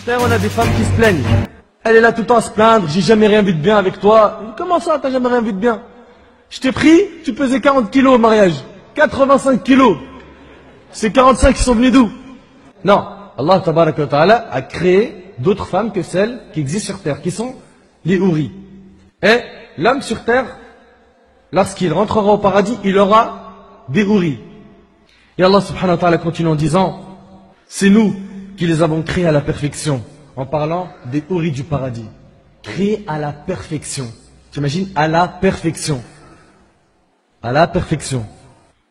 D'ailleurs, on a des femmes qui se plaignent. Elle est là tout le temps à se plaindre, j'ai jamais rien vu de bien avec toi. Comment ça, t'as jamais rien vu de bien? Je t'ai pris, tu pesais 40 kilos au mariage. 85 kilos. C'est 45 qui sont venus d'où? Non. Allah tabaraka wa ta'ala a créé d'autres femmes que celles qui existent sur terre, qui sont les houris. Et l'homme sur terre, lorsqu'il rentrera au paradis, il aura des houris. Et Allah subhanahu wa ta'ala continue en disant, c'est nous qui les avons créés à la perfection, en parlant des houris du paradis. Créés à la perfection. T'imagines? À la perfection. À la perfection.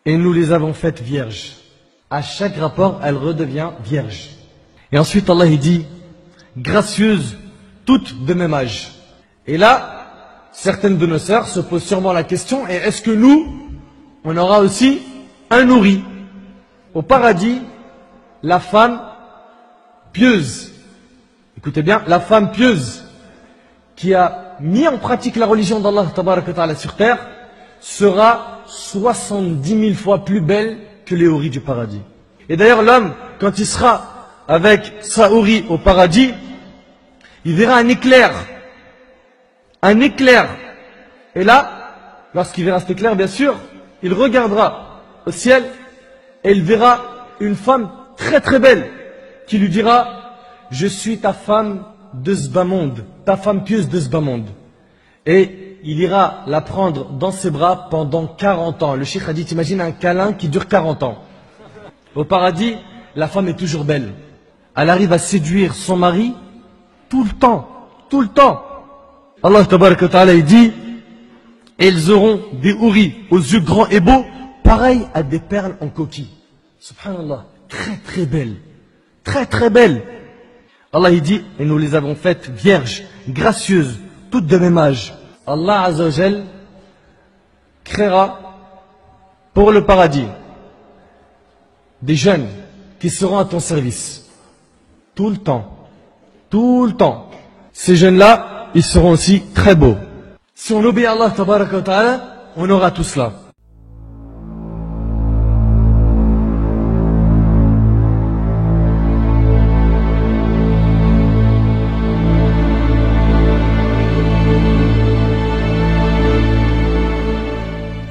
Et nous les avons faites vierges. À chaque rapport, elle redevient vierge. Et ensuite, Allah il dit, gracieuses, toutes de même âge. Et là, certaines de nos sœurs se posent sûrement la question, et est-ce que nous, on aura aussi un nourri? Au paradis, la femme pieuse, écoutez bien, la femme pieuse qui a mis en pratique la religion d'Allah tabaraka wa ta'ala sur terre sera 70 000 fois plus belle que les houris du paradis. Et d'ailleurs l'homme, quand il sera avec sa houri au paradis, il verra un éclair. Un éclair. Et là, lorsqu'il verra cet éclair, bien sûr, il regardera au ciel et il verra une femme très très belle qui lui dira, je suis ta femme de ce bas monde, ta femme pieuse de ce bas monde. Et il ira la prendre dans ses bras pendant 40 ans. Le cheikh a dit, t'imagines un câlin qui dure 40 ans. Au paradis, la femme est toujours belle. Elle arrive à séduire son mari tout le temps, tout le temps. Allah tabaraka wa ta'ala il dit, et ils auront des houris aux yeux grands et beaux, pareils à des perles en coquille. Subhanallah, très très belle, très très belle. Allah il dit, et nous les avons faites vierges, gracieuses, toutes de même âge. Allah Azza wa Jal créera pour le paradis des jeunes qui seront à ton service tout le temps, tout le temps. Ces jeunes-là, ils seront aussi très beaux. Si on obéit à Allah tabaraka wa ta'ala, on aura tout cela.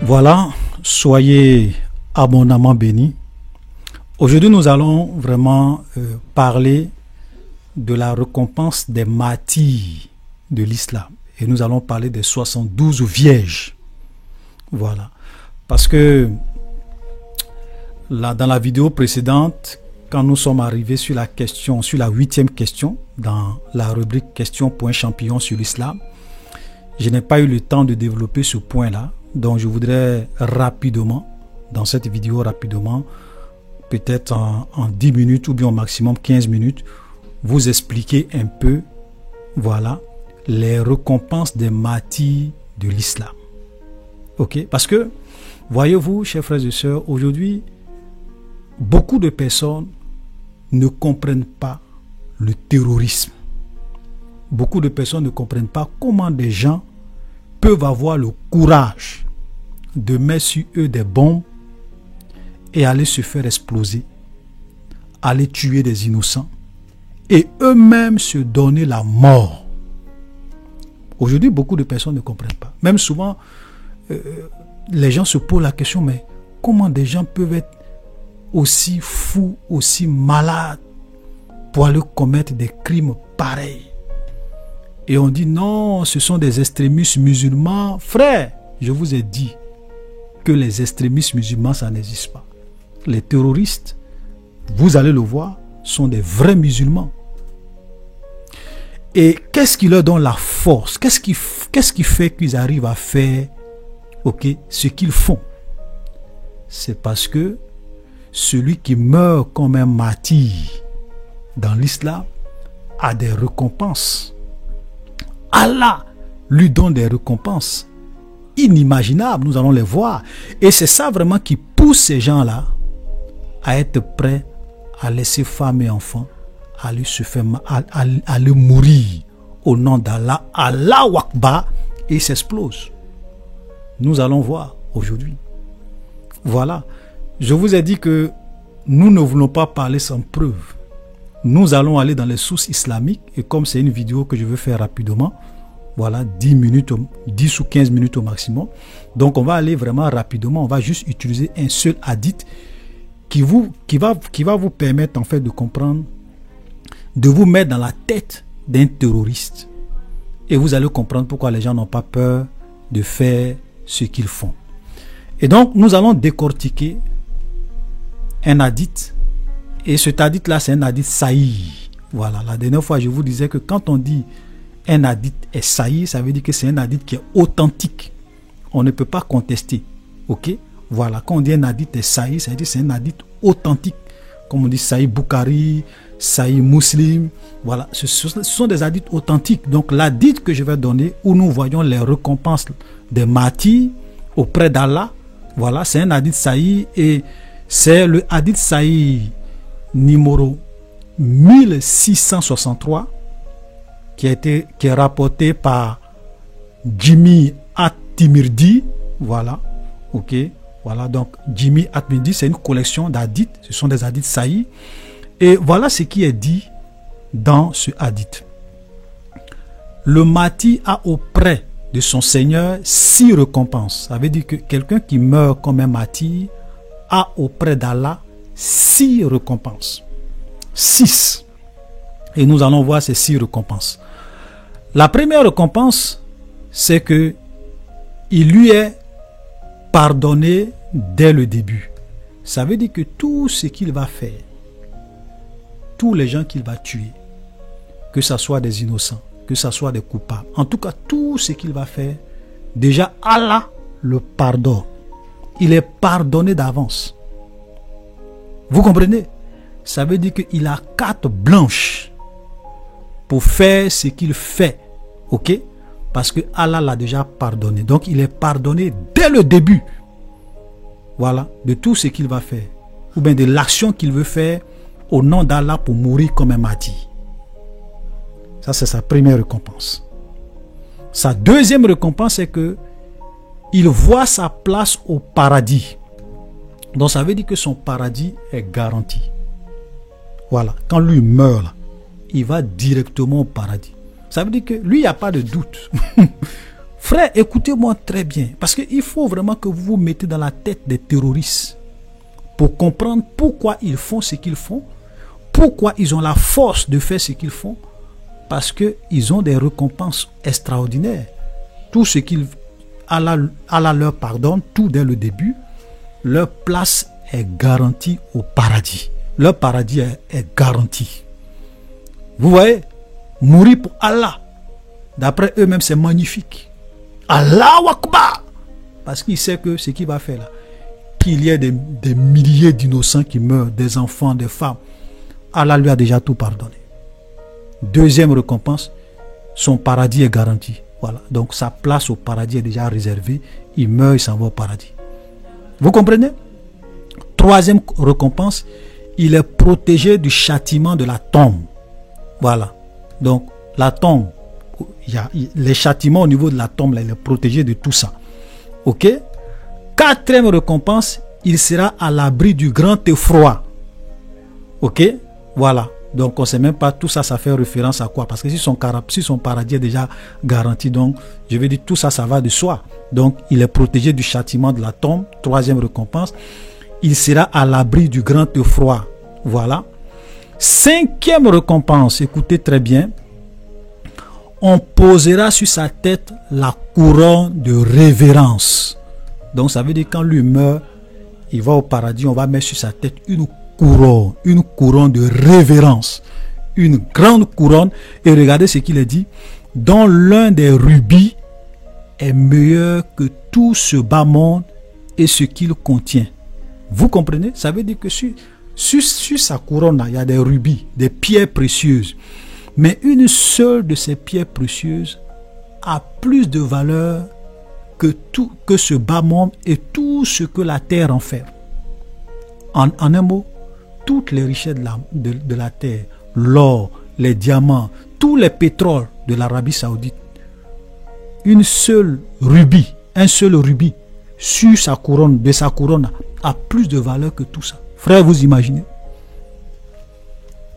Voilà, soyez abondamment bénis. Aujourd'hui, nous allons vraiment parler de la récompense des martyrs de l'islam. Et nous allons parler des 72 vierges. Voilà. Parce que là, dans la vidéo précédente, quand nous sommes arrivés sur la question, sur la 8e question, dans la rubrique question point champignon sur l'islam, je n'ai pas eu le temps de développer ce point-là. Donc je voudrais rapidement, dans cette vidéo rapidement, peut-être en 10 minutes ou bien au maximum 15 minutes, vous expliquer un peu, voilà, les récompenses des martyrs de l'islam. Ok? Parce que, voyez-vous, chers frères et sœurs, aujourd'hui, beaucoup de personnes ne comprennent pas le terrorisme. Beaucoup de personnes ne comprennent pas comment des gens peuvent avoir le courage de mettre sur eux des bombes et aller se faire exploser, aller tuer des innocents et eux-mêmes se donner la mort. Aujourd'hui, beaucoup de personnes ne comprennent pas. Même souvent, les gens se posent la question, mais comment des gens peuvent être aussi fous, aussi malades pour aller commettre des crimes pareils? Et on dit non, ce sont des extrémistes musulmans. Frère, je vous ai dit que les extrémistes musulmans, ça n'existe pas. Les terroristes, vous allez le voir, sont des vrais musulmans. Et qu'est-ce qui leur donne la force? Qu'est-ce qui fait qu'ils arrivent à faire ce qu'ils font? C'est parce que celui qui meurt comme un martyr dans l'islam a des récompenses. Allah lui donne des récompenses inimaginables, nous allons les voir. Et c'est ça vraiment qui pousse ces gens-là à être prêts à laisser femmes et enfants aller se faire aller mourir au nom d'Allah. Allahu Akbar, et s'explose. Nous allons voir aujourd'hui. Voilà. Je vous ai dit que nous ne voulons pas parler sans preuve. nous allons aller dans les sources islamiques. Et comme c'est une vidéo que je veux faire rapidement, voilà, 10 minutes, 10 ou 15 minutes au maximum. Donc, on va aller vraiment rapidement. On va juste utiliser un seul hadith qui va vous permettre en fait de comprendre, de vous mettre dans la tête d'un terroriste. Et vous allez comprendre pourquoi les gens n'ont pas peur de faire ce qu'ils font. Et donc, nous allons décortiquer un hadith. Et cet hadith-là, c'est un hadith sahih. Voilà, la dernière fois, je vous disais que quand on dit un hadith est sahih, ça veut dire que c'est un hadith qui est authentique. On ne peut pas contester. Ok? Voilà, quand on dit un hadith est sahih, ça veut dire que c'est un hadith authentique. Comme on dit sahih Bukhari, sahih Muslim. Voilà, ce sont des hadiths authentiques. Donc, l'hadith que je vais donner, où nous voyons les récompenses des martyrs auprès d'Allah, voilà, c'est un hadith sahih et c'est le hadith sahih numéro 1663 qui est rapporté par Jimmy At-Tirmidhi. Voilà, ok. Voilà, donc Jimmy At-Tirmidhi, c'est une collection d'hadiths. Ce sont des hadiths sahih. Et voilà ce qui est dit dans ce hadith. Le martyr a auprès de son Seigneur 6 récompenses. Ça veut dire que quelqu'un qui meurt comme un martyr a auprès d'Allah 6 récompenses. 6. Et nous allons voir ces 6 récompenses. La première récompense, c'est que il lui est pardonné dès le début. Ça veut dire que tout ce qu'il va faire, tous les gens qu'il va tuer, que ce soit des innocents, que ce soit des coupables, en tout cas tout ce qu'il va faire, déjà Allah le pardonne. Il est pardonné d'avance. Vous comprenez? Ça veut dire qu'il a carte blanche pour faire ce qu'il fait. Ok? Parce que Allah l'a déjà pardonné. Donc il est pardonné dès le début. Voilà, de tout ce qu'il va faire. Ou bien de l'action qu'il veut faire au nom d'Allah pour mourir comme un martyr. Ça, c'est sa première récompense. Sa deuxième récompense, c'est que il voit sa place au paradis. Donc, ça veut dire que son paradis est garanti. Voilà, quand lui meurt, là, il va directement au paradis. Ça veut dire que lui, il n'y a pas de doute. Frère, écoutez-moi très bien. Parce qu'il faut vraiment que vous vous mettez dans la tête des terroristes pour comprendre pourquoi ils font ce qu'ils font, pourquoi ils ont la force de faire ce qu'ils font, parce qu'ils ont des récompenses extraordinaires. Tout ce qu'ils Allah leur pardonne, tout dès le début, leur place est garantie au paradis. Leur paradis est garanti. Vous voyez, mourir pour Allah, d'après eux-mêmes, c'est magnifique. Allahu Akbar! Parce qu'il sait que ce qu'il va faire là, qu'il y ait des milliers d'innocents qui meurent, des enfants, des femmes, Allah lui a déjà tout pardonné. Deuxième récompense, son paradis est garanti. Voilà. Donc sa place au paradis est déjà réservée. Il meurt, il s'en va au paradis. Vous comprenez? Troisième récompense, il est protégé du châtiment de la tombe. Voilà. Donc la tombe, il y a les châtiments au niveau de la tombe, là, il est protégé de tout ça. Ok? Quatrième récompense, il sera à l'abri du grand effroi. Ok? Voilà. Donc on ne sait même pas tout ça, ça fait référence à quoi? Parce que si son paradis est déjà garanti, donc je vais dire tout ça, ça va de soi. Donc il est protégé du châtiment de la tombe. Troisième récompense, il sera à l'abri du grand effroi. Voilà. Cinquième récompense, écoutez très bien. On posera sur sa tête la couronne de révérence. Donc ça veut dire quand lui meurt, il va au paradis, on va mettre sur sa tête une couronne de révérence, une grande couronne. Et regardez ce qu'il est dit, dont l'un des rubis est meilleur que tout ce bas monde et ce qu'il contient. Vous comprenez? Ça veut dire que sur sa couronne, là, il y a des rubis, des pierres précieuses. Mais une seule de ces pierres précieuses a plus de valeur que ce bas monde et tout ce que la terre enferme. En un mot, toutes les richesses de la terre, l'or, les diamants, tous les pétroles de l'Arabie Saoudite, un seul rubis sur sa couronne, de sa couronne, a plus de valeur que tout ça. Frère, vous imaginez?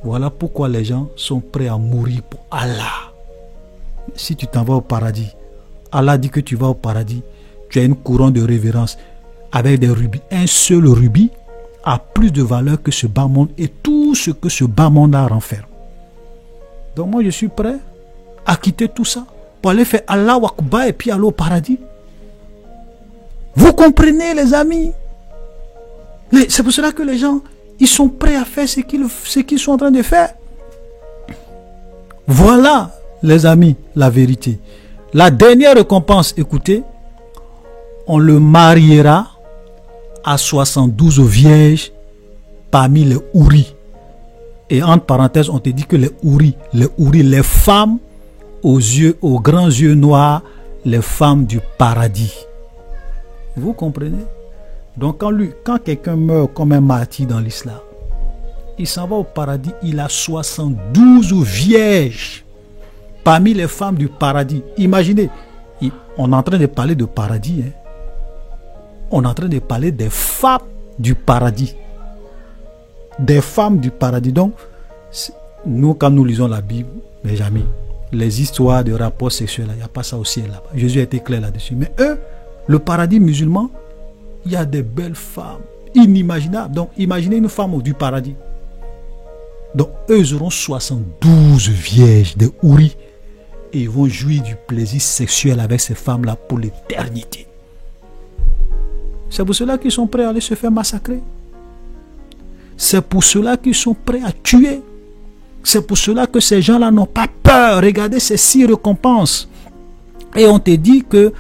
Voilà pourquoi les gens sont prêts à mourir pour Allah. Si tu t'en vas au paradis, Allah dit que tu vas au paradis, tu as une couronne de révérence avec des rubis. Un seul rubis a plus de valeur que ce bas monde et tout ce que ce bas monde a renferme. Donc moi je suis prêt à quitter tout ça pour aller faire Allah Akbar et puis aller au paradis. Vous comprenez les amis? C'est pour cela que les gens, ils sont prêts à faire ce qu'ils sont en train de faire. Voilà les amis, la vérité. La dernière récompense, écoutez, on le mariera à 72 vierges parmi les houris. Et entre parenthèses, on te dit que les houris, les femmes aux grands yeux noirs, les femmes du paradis. Vous comprenez? Donc quand quelqu'un meurt comme un martyr dans l'islam, il s'en va au paradis, il a 72 vierges parmi les femmes du paradis. Imaginez, on est en train de parler de paradis. Hein? On est en train de parler des femmes du paradis. Des femmes du paradis. Donc, nous, quand nous lisons la Bible, mes amis, les histoires de rapports sexuels, il n'y a pas ça au ciel là-bas. Jésus a été clair là-dessus. Mais eux, le paradis musulman, il y a des belles femmes inimaginables. Donc, imaginez une femme du paradis. Donc, eux auront 72 vierges de houris et ils vont jouir du plaisir sexuel avec ces femmes-là pour l'éternité. C'est pour cela qu'ils sont prêts à aller se faire massacrer. C'est pour cela qu'ils sont prêts à tuer. C'est pour cela que ces gens-là n'ont pas peur. Regardez ces 6 récompenses. Et on te dit que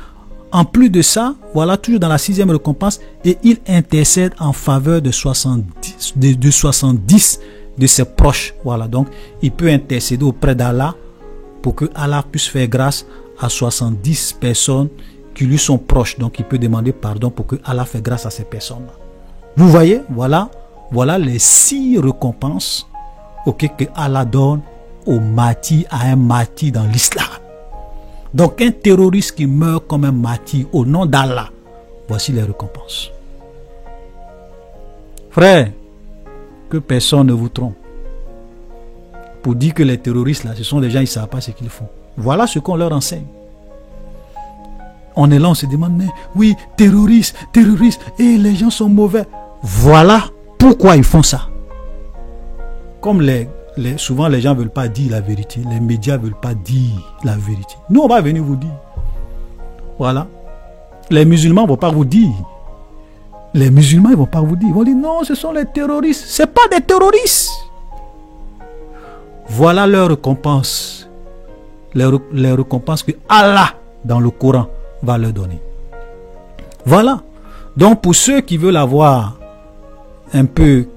en plus de ça, voilà, toujours dans la 6e récompense, et il intercède en faveur de 70 de ses proches. Voilà, donc il peut intercéder auprès d'Allah pour que Allah puisse faire grâce à 70 personnes qui lui sont proches. Donc il peut demander pardon pour que Allah fasse grâce à ces personnes-là. Vous voyez, voilà les 6 récompenses que Allah donne au martyr, à un martyr dans l'islam. Donc un terroriste qui meurt comme un martyr au nom d'Allah, voici les récompenses. Frère, que personne ne vous trompe pour dire que les terroristes là, ce sont des gens, ils ne savent pas ce qu'ils font. Voilà ce qu'on leur enseigne. On est là, on se demande, mais oui, terroristes, et les gens sont mauvais. Voilà pourquoi ils font ça. Comme souvent les gens ne veulent pas dire la vérité, les médias ne veulent pas dire la vérité. Nous, on va venir vous dire. Voilà. Les musulmans ne vont pas vous dire. Les musulmans, ils ne vont pas vous dire. Ils vont dire, non, ce sont les terroristes. Ce n'est pas des terroristes. Voilà leur récompense. Les récompenses que Allah, dans le Coran, va leur donner. Voilà. Donc, pour ceux qui veulent avoir un peu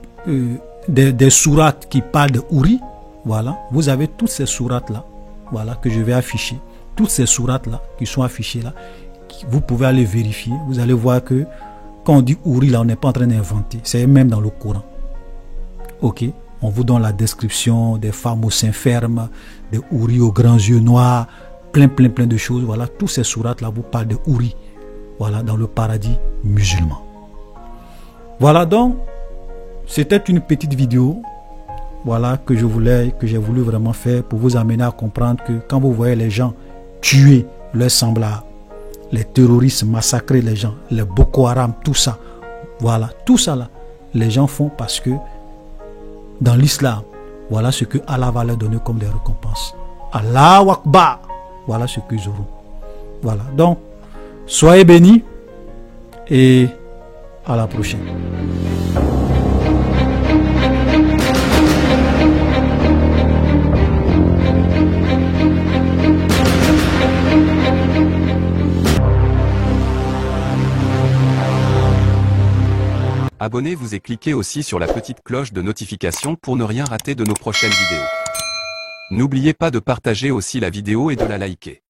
des sourates qui parlent de Houri, voilà, vous avez toutes ces sourates là, voilà, que je vais afficher. Toutes ces sourates là, qui sont affichées là, vous pouvez aller vérifier. Vous allez voir que quand on dit Houri là, on n'est pas en train d'inventer. C'est même dans le Coran. Ok, on vous donne la description des femmes au sein ferme, des Houri aux grands yeux noirs, plein de choses. Voilà, tous ces sourates là vous parlent de Houri. Voilà, dans le paradis musulman. Voilà donc, c'était une petite vidéo, voilà, que j'ai voulu vraiment faire pour vous amener à comprendre que quand vous voyez les gens tuer leurs semblables, les terroristes massacrer les gens, les Boko Haram, tout ça, voilà, tout ça là, les gens font parce que dans l'islam, voilà ce que Allah va leur donner comme des récompenses. Allahu Akbar, voilà ce qu'ils auront. Voilà, donc, soyez bénis et à la prochaine. Abonnez-vous et cliquez aussi sur la petite cloche de notification pour ne rien rater de nos prochaines vidéos. N'oubliez pas de partager aussi la vidéo et de la liker.